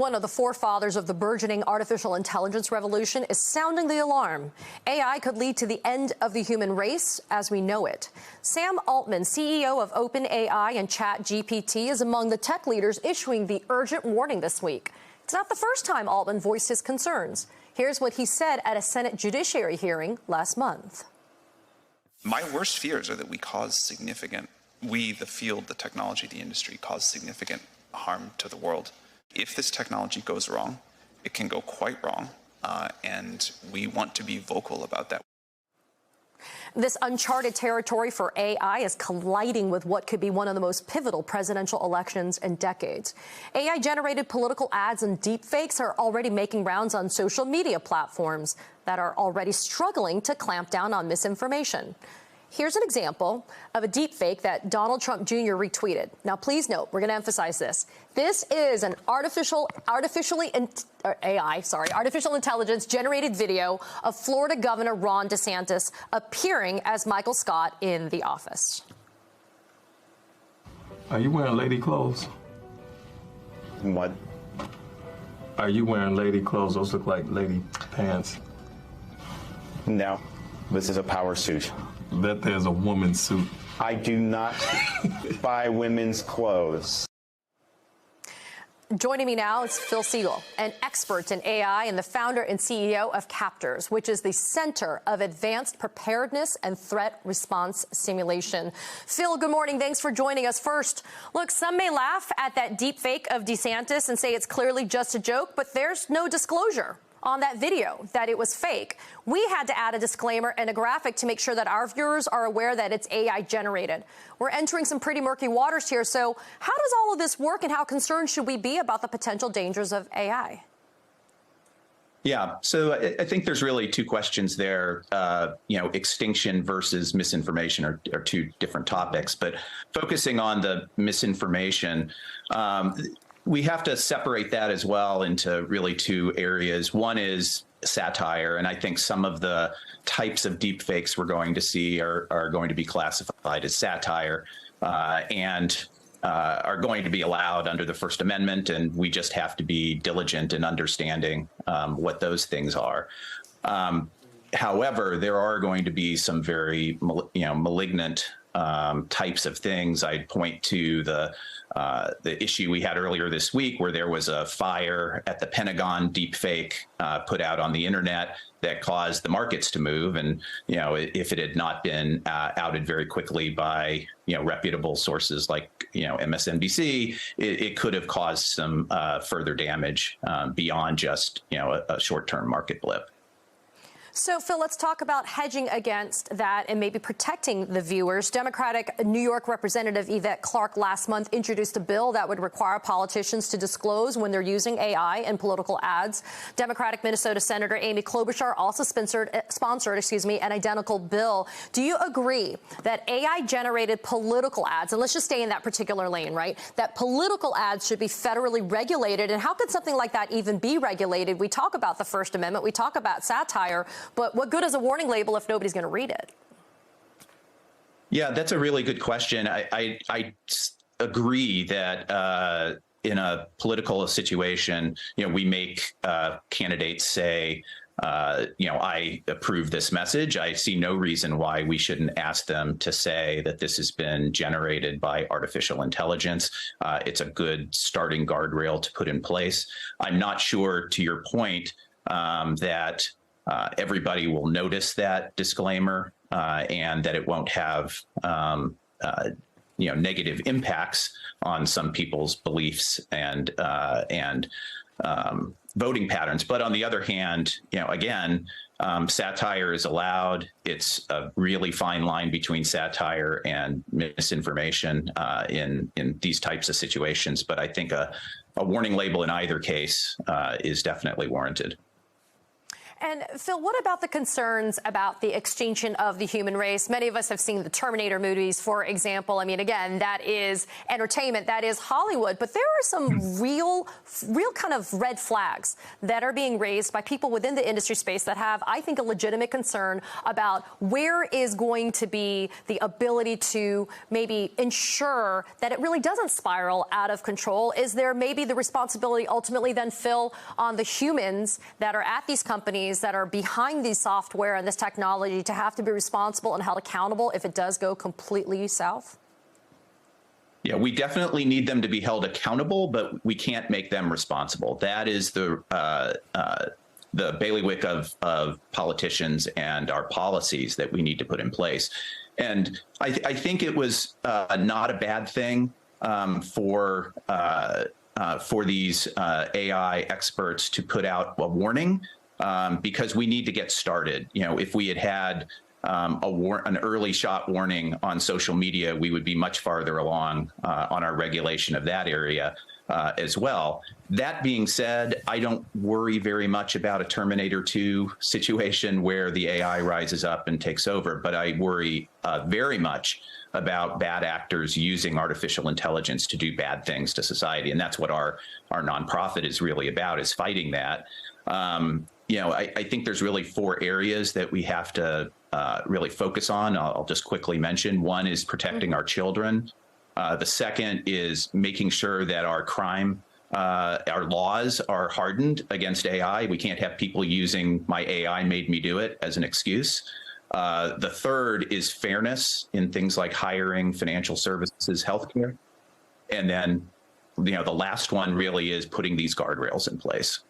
One of the forefathers of the burgeoning artificial intelligence revolution is sounding the alarm. AI could lead to the end of the human race as we know it. Sam Altman, CEO of Open A.I and Chat-GPT, is among the tech leaders issuing the urgent warning this week. It's not the first time Altman voiced his concerns. Here's what he said at a Senate judiciary hearing last month. My worst fears are that we, the field, the technology, the industry, cause significant harm to the world. If this technology goes wrong, it can go quite wrong, and we want to be vocal about that. This uncharted territory for AI is colliding with what could be one of the most pivotal presidential elections in decades. AI-generated political ads and deepfakes are already making rounds on social media platforms that are already struggling to clamp down on misinformation. Here's an example of a deepfake that Donald Trump Jr. retweeted. Now, please note, we're going to emphasize this. This is an artificial intelligence generated video of Florida Governor Ron DeSantis appearing as Michael Scott in The Office. Are you wearing lady clothes? What? Are you wearing lady clothes? Those look like lady pants. No, this is a power suit. Bet there's a woman's suit. I do not buy women's clothes. Joining me now is Phil Siegel, an expert in AI and the founder and CEO of CAPTRS, which is the Center of Advanced Preparedness and Threat Response Simulation. Phil, good morning. Thanks for joining us. First, look, some may laugh at that deep fake of DeSantis and say it's clearly just a joke, but there's no disclosure on that video that it was fake. We had to add a disclaimer and a graphic to make sure that our viewers are aware that it's AI generated. We're entering some pretty murky waters here. So how does all of this work, and how concerned should we be about the potential dangers of AI? Yeah, so I think there's really two questions there. Extinction versus misinformation are two different topics. But focusing on the misinformation, we have to separate that as well into really two areas. One is satire, and I think some of the types of deepfakes we're going to see are going to be classified as satire and are going to be allowed under the First Amendment, and we just have to be diligent in understanding what those things are. However, there are going to be some very malignant types of things. I'd point to the issue we had earlier this week where there was a fire at the Pentagon deepfake put out on the internet that caused the markets to move. And, if it had not been outed very quickly by, reputable sources like, MSNBC, it could have caused some further damage beyond just, a short-term market blip. So, Phil, let's talk about hedging against that and maybe protecting the viewers. Democratic New York Representative Yvette Clarke last month introduced a bill that would require politicians to disclose when they're using AI in political ads. Democratic Minnesota Senator Amy Klobuchar also sponsored an identical bill. Do you agree that AI-generated political ads, and let's just stay in that particular lane, right, that political ads should be federally regulated? And how could something like that even be regulated? We talk about the First Amendment. We talk about satire. But what good is a warning label if nobody's going to read it? Yeah, that's a really good question. I agree that in a political situation, we make candidates say, I approve this message. I see no reason why we shouldn't ask them to say that this has been generated by artificial intelligence. It's a good starting guardrail to put in place. I'm not sure, to your point, that everybody will notice that disclaimer and that it won't have negative impacts on some people's beliefs and voting patterns. But on the other hand, again, satire is allowed. It's a really fine line between satire and misinformation in these types of situations. But I think a warning label in either case is definitely warranted. And Phil, what about the concerns about the extinction of the human race? Many of us have seen the Terminator movies, for example. I mean, again, that is entertainment, that is Hollywood, but there are some real kind of red flags that are being raised by people within the industry space that have, I think, a legitimate concern about where is going to be the ability to maybe ensure that it really doesn't spiral out of control. Is there maybe the responsibility ultimately then, Phil, on the humans that are at these companies that are behind these software and this technology to have to be responsible and held accountable if it does go completely south? Yeah, we definitely need them to be held accountable, but we can't make them responsible. That is the bailiwick of politicians and our policies that we need to put in place. And I think it was not a bad thing for these AI experts to put out a warning. Because we need to get started. You know, if we had an early shot warning on social media, we would be much farther along on our regulation of that area as well. That being said, I don't worry very much about a Terminator 2 situation where the AI rises up and takes over, but I worry very much about bad actors using artificial intelligence to do bad things to society. And that's what our nonprofit is really about, is fighting that. You know, I think there's really 4 areas that we have to really focus on. I'll just quickly mention. One is protecting our children. The second is making sure that our laws are hardened against AI. We can't have people using "my AI made me do it" as an excuse. The third is fairness in things like hiring, financial services, healthcare. And then, you know, the last one really is putting these guardrails in place.